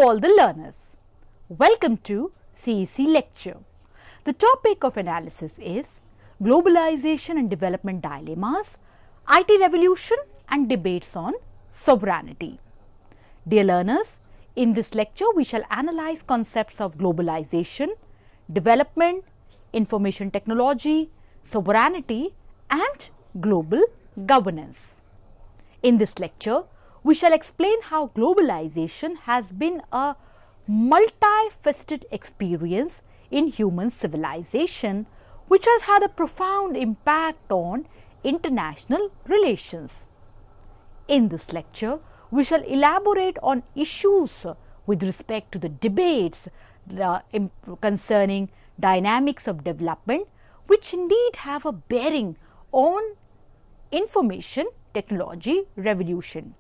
all the learners. Welcome to CEC lecture. The topic of analysis is Globalization and Development Dilemmas, IT Revolution and Debates on Sovereignty. Dear learners, in this lecture we shall analyze concepts of globalization, development, information technology, sovereignty and global governance. In this lecture, we shall explain how globalization has been a multifaceted experience in human civilization which has had a profound impact on international relations. In this lecture, we shall elaborate on issues with respect to the debates concerning dynamics of development which indeed have a bearing on information technology revolution.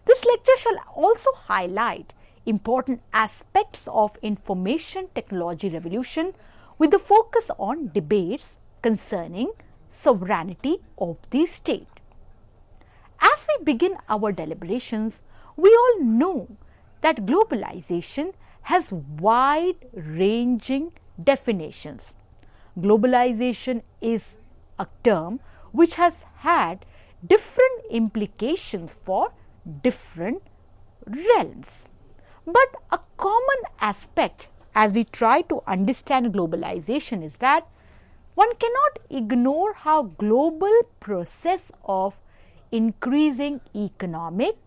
This lecture shall also highlight important aspects of information technology revolution with the focus on debates concerning sovereignty of the state. As we begin our deliberations, we all know that globalization has wide-ranging definitions. Globalization is a term which has had different implications for different realms. But a common aspect as we try to understand globalization is that one cannot ignore how global process of increasing economic,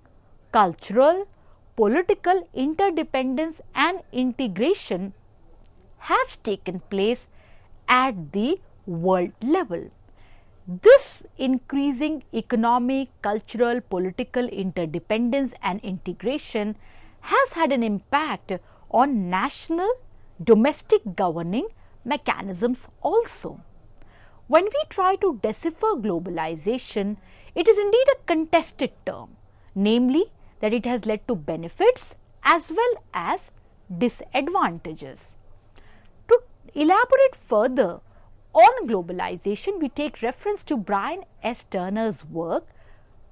cultural, political interdependence and integration has taken place at the world level. This increasing economic, cultural, political interdependence and integration has had an impact on national, domestic governing mechanisms also. When we try to decipher globalization, it is indeed a contested term, namely that it has led to benefits as well as disadvantages. To elaborate further on globalization, we take reference to Brian S. Turner's work,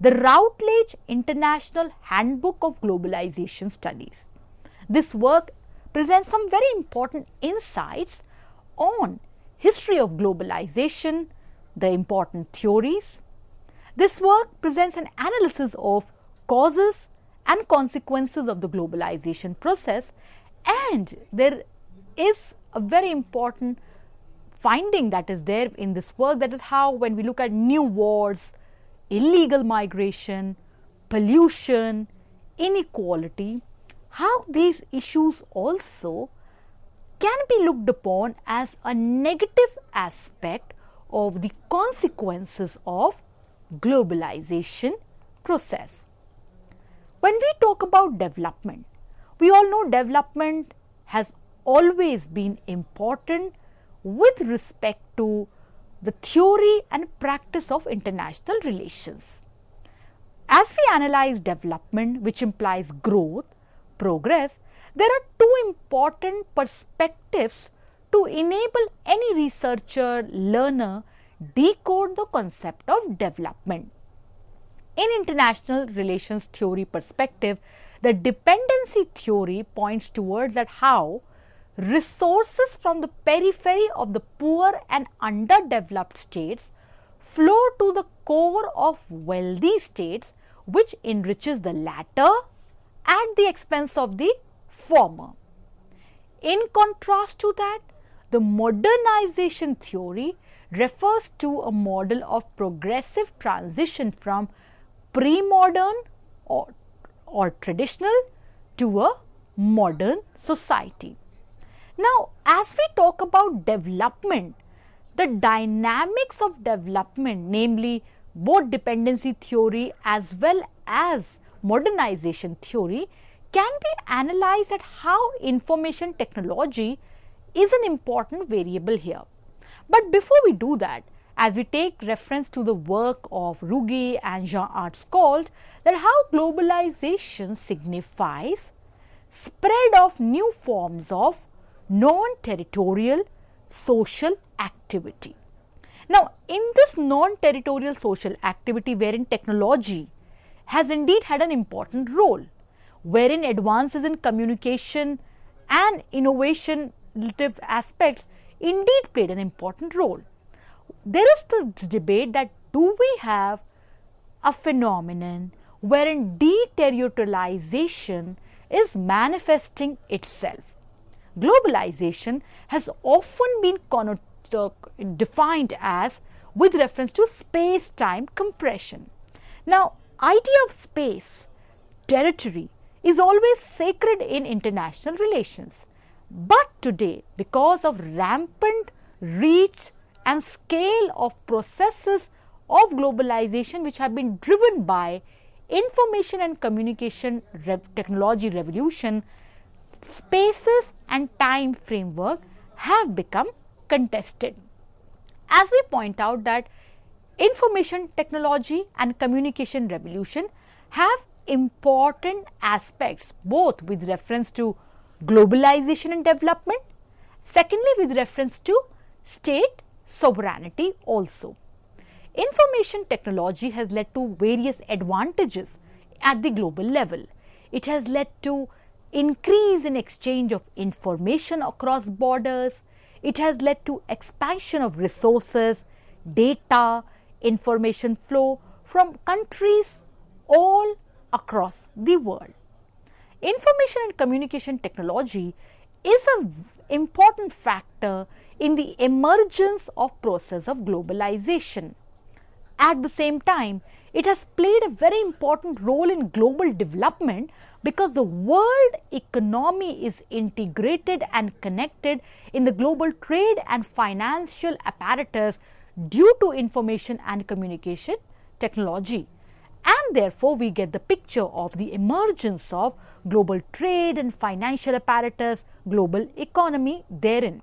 The Routledge International Handbook of Globalization Studies. This work presents some very important insights on history of globalization, the important theories. This work presents an analysis of causes and consequences of the globalization process, and there is a very important finding that is there in this work, that is how when we look at new wars, illegal migration, pollution, inequality, how these issues also can be looked upon as a negative aspect of the consequences of globalization process. When we talk about development, we all know development has always been important with respect to the theory and practice of international relations. As we analyze development, which implies growth, progress, there are two important perspectives to enable any researcher, learner decode the concept of development. In international relations theory perspective, the dependency theory points towards that how resources from the periphery of the poor and underdeveloped states flow to the core of wealthy states, which enriches the latter at the expense of the former. In contrast to that, the modernization theory refers to a model of progressive transition from pre-modern or traditional to a modern society. Now, as we talk about development, the dynamics of development, namely both dependency theory as well as modernization theory, can be analyzed at how information technology is an important variable here. But before we do that, as we take reference to the work of Ruge and Jean Artz-Colt, that how globalization signifies spread of new forms of non-territorial social activity. Now, in this non-territorial social activity wherein technology has indeed had an important role, wherein advances in communication and innovative aspects indeed played an important role. There is the debate that do we have a phenomenon wherein deterritorialization is manifesting itself. Globalization has often been defined as with reference to space-time compression. Now, idea of space, territory is always sacred in international relations. But today, because of rampant reach and scale of processes of globalization which have been driven by information and communication technology revolution, spaces and time framework have become contested. As we point out that information technology and communication revolution have important aspects both with reference to globalization and development, secondly with reference to state sovereignty also. Information technology has led to various advantages at the global level. It has led to increase in exchange of information across borders. It has led to expansion of resources, data, information flow from countries all across the world. Information and communication technology is an important factor in the emergence of process of globalization. At the same time, it has played a very important role in global development because the world economy is integrated and connected in the global trade and financial apparatus due to information and communication technology. And therefore, we get the picture of the emergence of global trade and financial apparatus, global economy therein.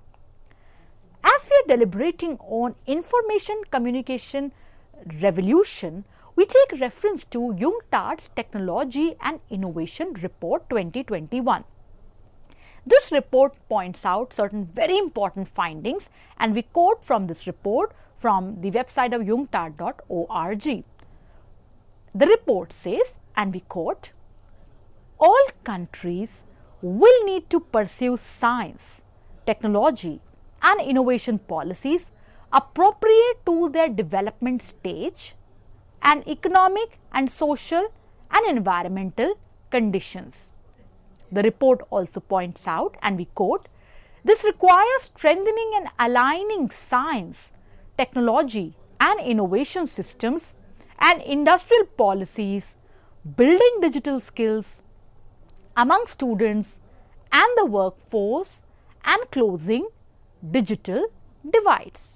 As we are deliberating on information communication revolution, we take reference to UNCTAD's Technology and Innovation Report 2021. This report points out certain very important findings, and we quote from this report from the website of unctad.org. The report says, and we quote, all countries will need to pursue science, technology and innovation policies appropriate to their development stage and economic and social and environmental conditions. The report also points out, and we quote, this requires strengthening and aligning science, technology and innovation systems and industrial policies, building digital skills among students and the workforce, and closing digital divides.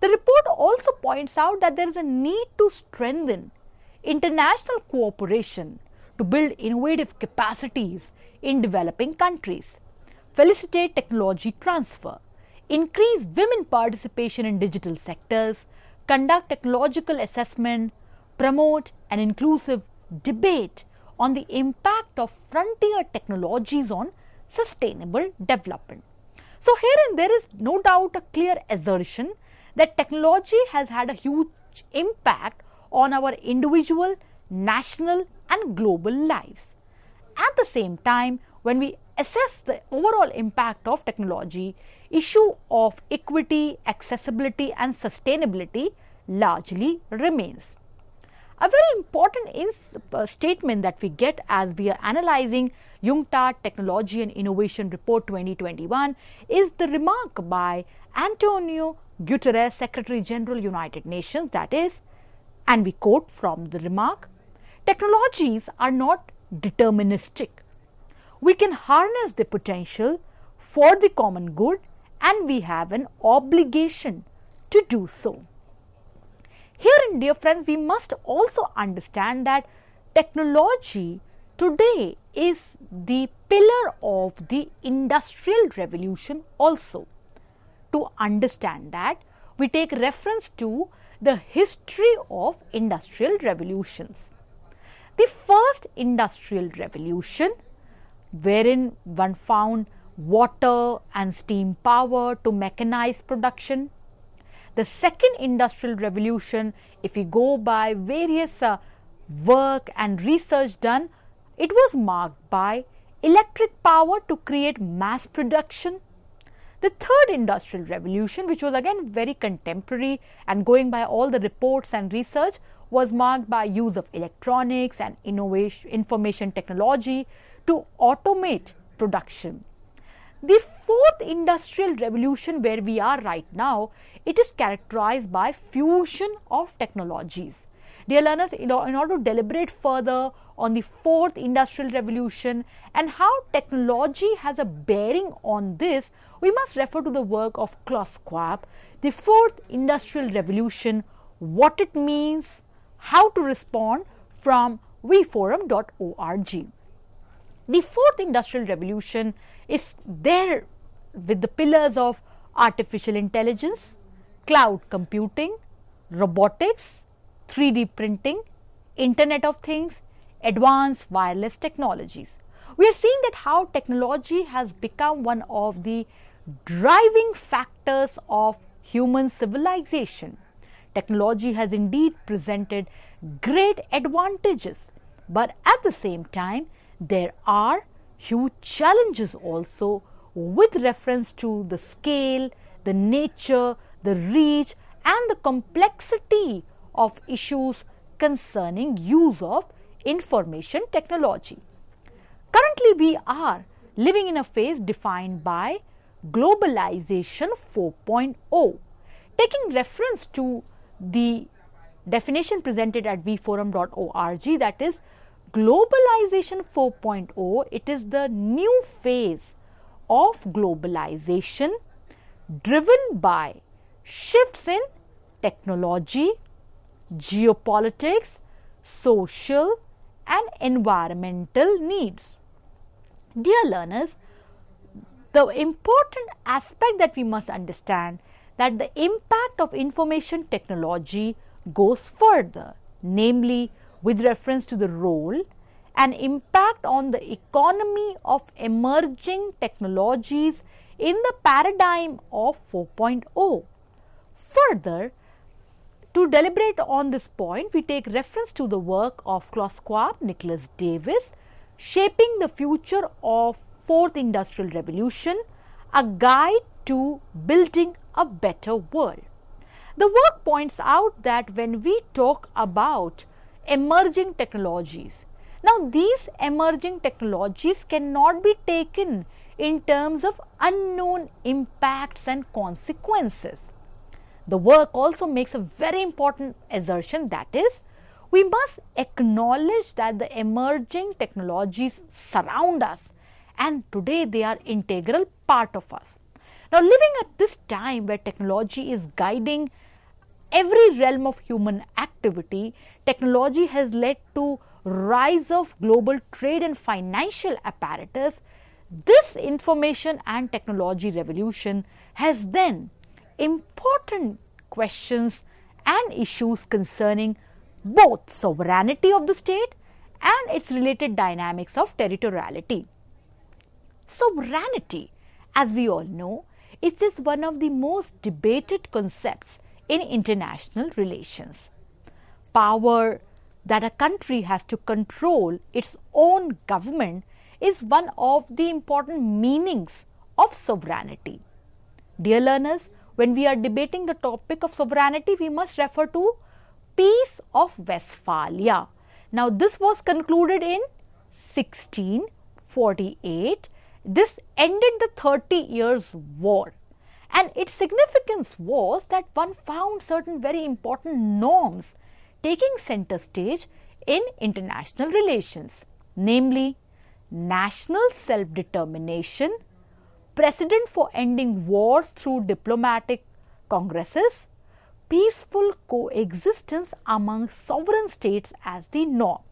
The report also points out that there is a need to strengthen international cooperation to build innovative capacities in developing countries, facilitate technology transfer, increase women participation in digital sectors, conduct technological assessment, promote an inclusive debate on the impact of frontier technologies on sustainable development. So, herein there is no doubt a clear assertion that technology has had a huge impact on our individual, national and global lives. At the same time, when we assess the overall impact of technology, issue of equity, accessibility and sustainability largely remains. A very important statement that we get as we are analyzing UNCTAD Technology and Innovation Report 2021 is the remark by Antonio Guterres, Secretary General United Nations, that is, and we quote from the remark, technologies are not deterministic. We can harness the potential for the common good and we have an obligation to do so. Herein, dear friends, we must also understand that technology today is the pillar of the industrial revolution also. To understand that, we take reference to the history of industrial revolutions. The first industrial revolution, wherein one found water and steam power to mechanize production. The second industrial revolution, if we go by various work and research done, It was marked by electric power to create mass production. The third industrial revolution, which was again very contemporary and going by all the reports and research, was marked by use of electronics and information technology to automate production. The fourth industrial revolution, where we are right now, it is characterized by fusion of technologies. Dear learners, in order to deliberate further on the fourth industrial revolution and how technology has a bearing on this, we must refer to the work of Klaus Schwab, the fourth industrial revolution, what it means, how to respond, from vforum.org. The fourth industrial revolution is there with the pillars of artificial intelligence, cloud computing, robotics, 3D printing, Internet of Things, advanced wireless technologies. We are seeing that how technology has become one of the driving factors of human civilization. Technology has indeed presented great advantages, but at the same time, there are huge challenges also with reference to the scale, the nature, the reach and the complexity of issues concerning use of information technology. Currently, we are living in a phase defined by globalization 4.0. Taking reference to the definition presented at vforum.org, that is globalization 4.0, it is the new phase of globalization driven by shifts in technology, geopolitics, social and environmental needs. Dear learners, the important aspect that we must understand that the impact of information technology goes further, namely with reference to the role and impact on the economy of emerging technologies in the paradigm of 4.0. Further, to deliberate on this point, we take reference to the work of Klaus Schwab, Nicholas Davis, Shaping the Future of Fourth Industrial Revolution, a guide to building a better world. The work points out that when we talk about emerging technologies, now these emerging technologies cannot be taken in terms of unknown impacts and consequences. The work also makes a very important assertion, that is, we must acknowledge that the emerging technologies surround us and today they are integral part of us. Now, living at this time where technology is guiding every realm of human activity, technology has led to rise of global trade and financial apparatus. This information and technology revolution has then important questions and issues concerning both sovereignty of the state and its related dynamics of territoriality. Sovereignty, as we all know, is just one of the most debated concepts in international relations. Power that a country has to control its own government is one of the important meanings of sovereignty. Dear learners, when we are debating the topic of sovereignty, we must refer to Peace of Westphalia. Now, this was concluded in 1648. This ended the 30 Years' War, and its significance was that one found certain very important norms taking center stage in international relations, namely national self-determination, precedent for ending wars through diplomatic congresses, peaceful coexistence among sovereign states as the norm.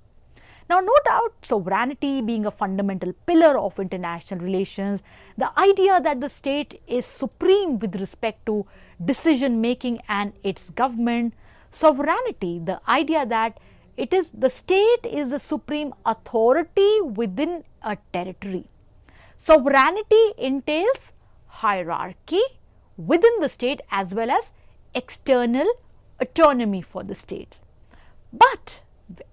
Now, no doubt sovereignty being a fundamental pillar of international relations, the idea that the state is supreme with respect to decision making and its government, sovereignty, the idea that the state is the supreme authority within a territory. Sovereignty entails hierarchy within the state as well as external autonomy for the states. But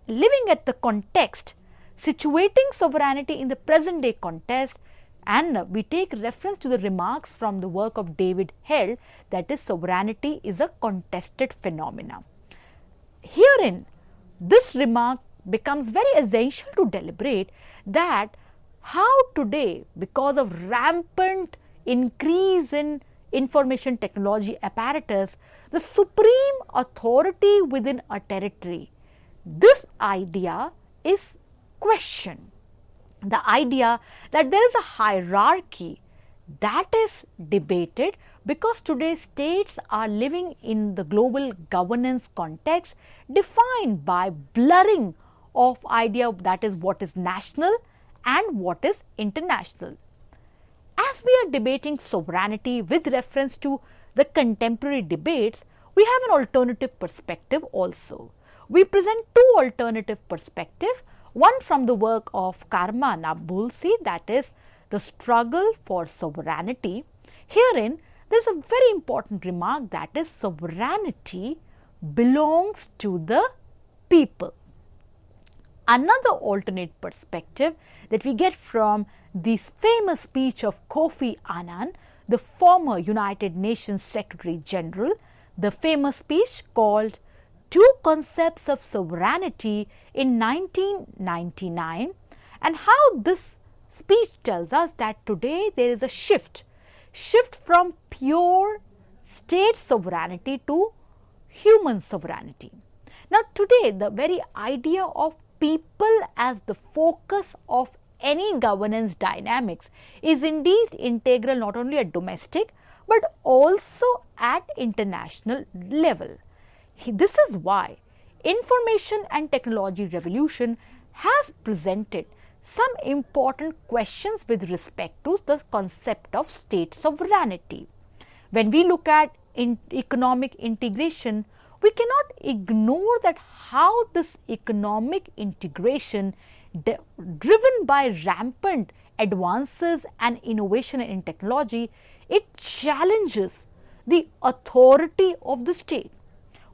living at the context, situating sovereignty in the present day context, and we take reference to the remarks from the work of David Held, that is, sovereignty is a contested phenomena. Herein, this remark becomes very essential to deliberate that how today, because of rampant increase in information technology apparatus, the supreme authority within a territory, this idea is questioned. The idea that there is a hierarchy, that is debated, because today states are living in the global governance context defined by blurring of idea, that is what is national and what is international. As we are debating sovereignty with reference to the contemporary debates, we have an alternative perspective also. We present two alternative perspectives, one from the work of Karma Nabulsi, that is the struggle for sovereignty. Herein, there is a very important remark, that is sovereignty belongs to the people. Another alternate perspective that we get from this famous speech of Kofi Annan, the former United Nations Secretary General, the famous speech called Two Concepts of Sovereignty in 1999, and how this speech tells us that today there is a shift from pure state sovereignty to human sovereignty. Now today the very idea of people as the focus of any governance dynamics is indeed integral not only at domestic but also at international level. This is why information and technology revolution has presented some important questions with respect to the concept of state sovereignty. When we look at economic integration, we cannot ignore that how this economic integration driven by rampant advances and innovation in technology, it challenges the authority of the state.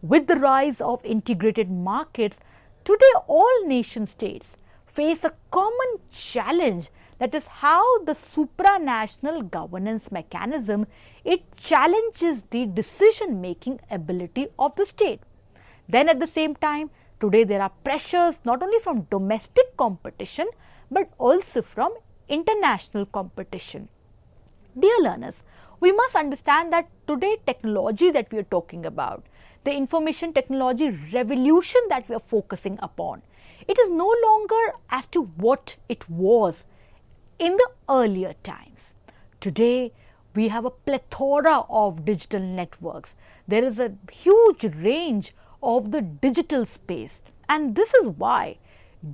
With the rise of integrated markets, today all nation states face a common challenge, that is how the supranational governance mechanism, it challenges the decision making ability of the state. Then at the same time, today there are pressures not only from domestic competition but also from international competition. Dear learners, we must understand that today technology that we are talking about, the information technology revolution that we are focusing upon, it is no longer as to what it was in the earlier times. Today, we have a plethora of digital networks. There is a huge range of the digital space, and this is why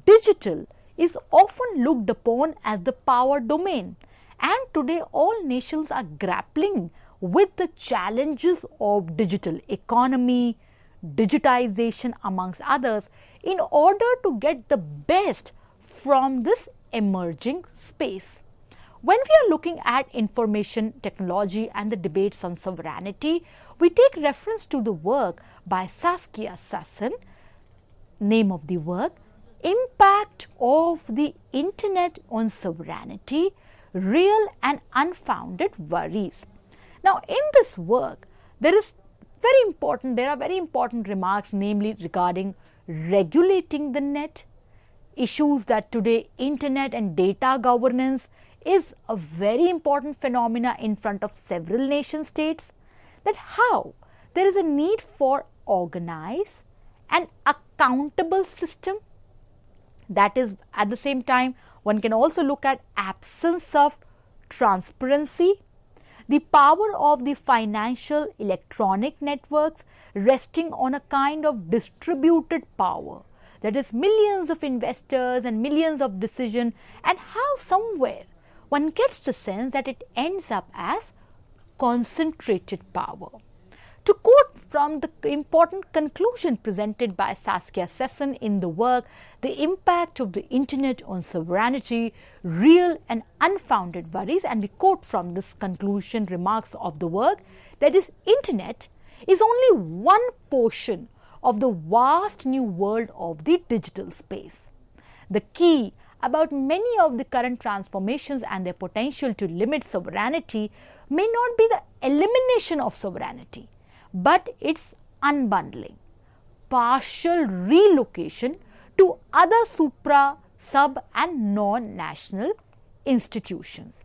digital is often looked upon as the power domain. And today, all nations are grappling with the challenges of digital economy, digitization amongst others, in order to get the best from this emerging space. When we are looking at information technology and the debates on sovereignty, we take reference to the work by Saskia Sassen, name of the work, Impact of the Internet on Sovereignty, Real and Unfounded Worries. Now, in this work, there are very important remarks, namely regarding regulating the net, issues that today internet and data governance is a very important phenomena in front of several nation states, that how there is a need for organized and accountable system. That is, at the same time, one can also look at absence of transparency, the power of the financial electronic networks resting on a kind of distributed power, that is millions of investors and millions of decisions, and how somewhere one gets the sense that it ends up as concentrated power. To quote from the important conclusion presented by Saskia Sassen in the work, The Impact of the Internet on Sovereignty, Real and Unfounded Worries, and we quote from this conclusion remarks of the work, that is, Internet is only one portion of the vast new world of the digital space. The key about many of the current transformations and their potential to limit sovereignty may not be the elimination of sovereignty, but its unbundling, partial relocation to other supra, sub and non-national institutions.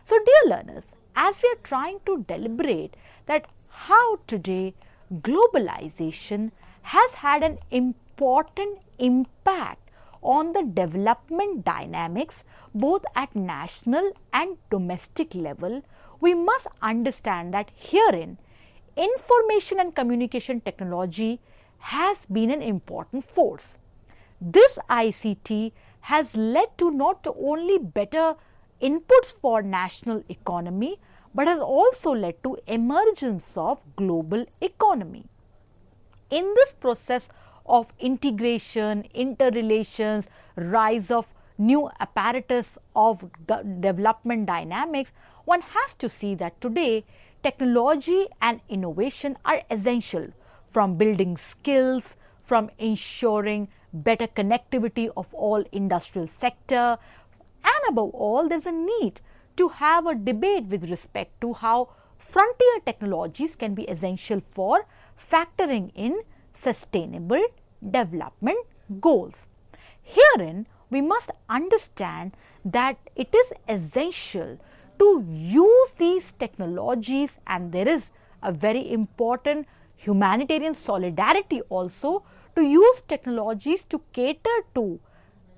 So dear learners, as we are trying to deliberate that how today globalization has had an important impact on the development dynamics both at national and domestic level, we must understand that herein information and communication technology has been an important force. This ICT has led to not only better inputs for national economy, but has also led to emergence of global economy. In this process of integration, interrelations, rise of new apparatus of development dynamics, one has to see that today technology and innovation are essential, from building skills, from ensuring better connectivity of all industrial sector, and above all there is a need to have a debate with respect to how frontier technologies can be essential for factoring in sustainable development goals. Herein, we must understand that it is essential to use these technologies, and there is a very important humanitarian solidarity also to use technologies to cater to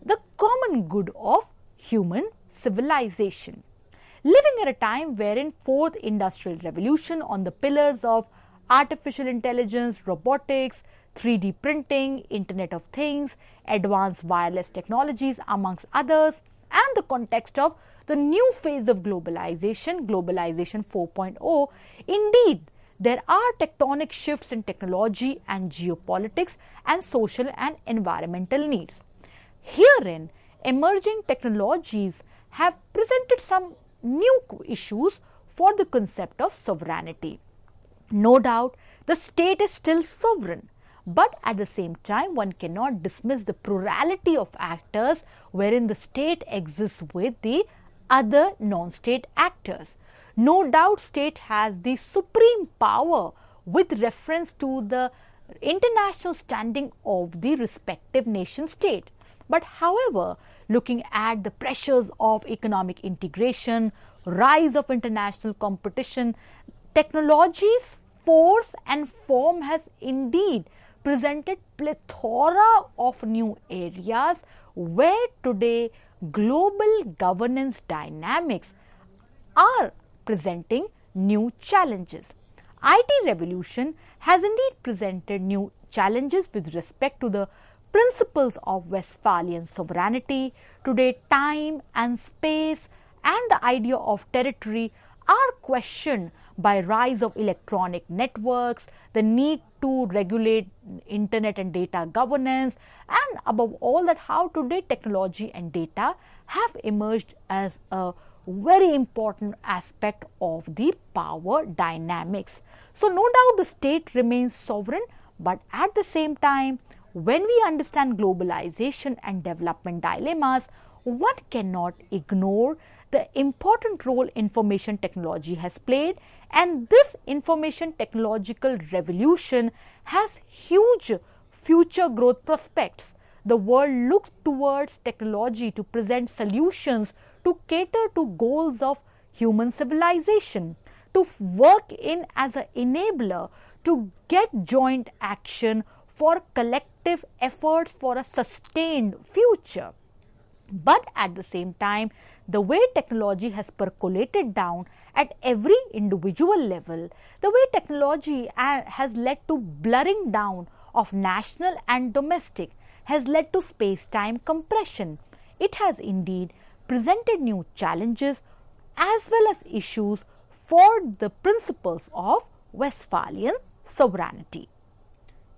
the common good of human civilization. Living at a time wherein fourth industrial revolution on the pillars of artificial intelligence, robotics, 3D printing, Internet of Things, advanced wireless technologies amongst others, and the context of the new phase of globalization, globalization 4.0, indeed there are tectonic shifts in technology and geopolitics and social and environmental needs. Herein, emerging technologies have presented some new issues for the concept of sovereignty. No doubt, the state is still sovereign, but at the same time, one cannot dismiss the plurality of actors wherein the state exists with the other non-state actors. No doubt, state has the supreme power with reference to the international standing of the respective nation state. But however, looking at the pressures of economic integration, rise of international competition, technology's force and form has indeed presented plethora of new areas where today global governance dynamics are presenting new challenges. IT revolution has indeed presented new challenges with respect to the principles of Westphalian sovereignty. Today, time and space and the idea of territory are questioned by rise of electronic networks, the need to regulate internet and data governance, and above all that how today technology and data have emerged as a very important aspect of the power dynamics. So no doubt the state remains sovereign, but at the same time, when we understand globalization and development dilemmas, one cannot ignore the important role information technology has played, and this information technological revolution has huge future growth prospects. The world looks towards technology to present solutions to cater to goals of human civilization, to work in as an enabler to get joint action for collective efforts for a sustained future. But at the same time, the way technology has percolated down at every individual level, the way technology has led to blurring down of national and domestic, has led to space-time compression. It has indeed presented new challenges as well as issues for the principles of Westphalian sovereignty.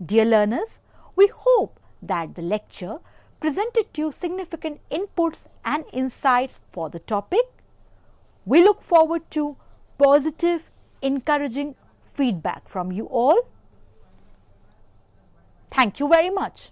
Dear learners, we hope that the lecture presented to you significant inputs and insights for the topic. We look forward to positive, encouraging feedback from you all. Thank you very much.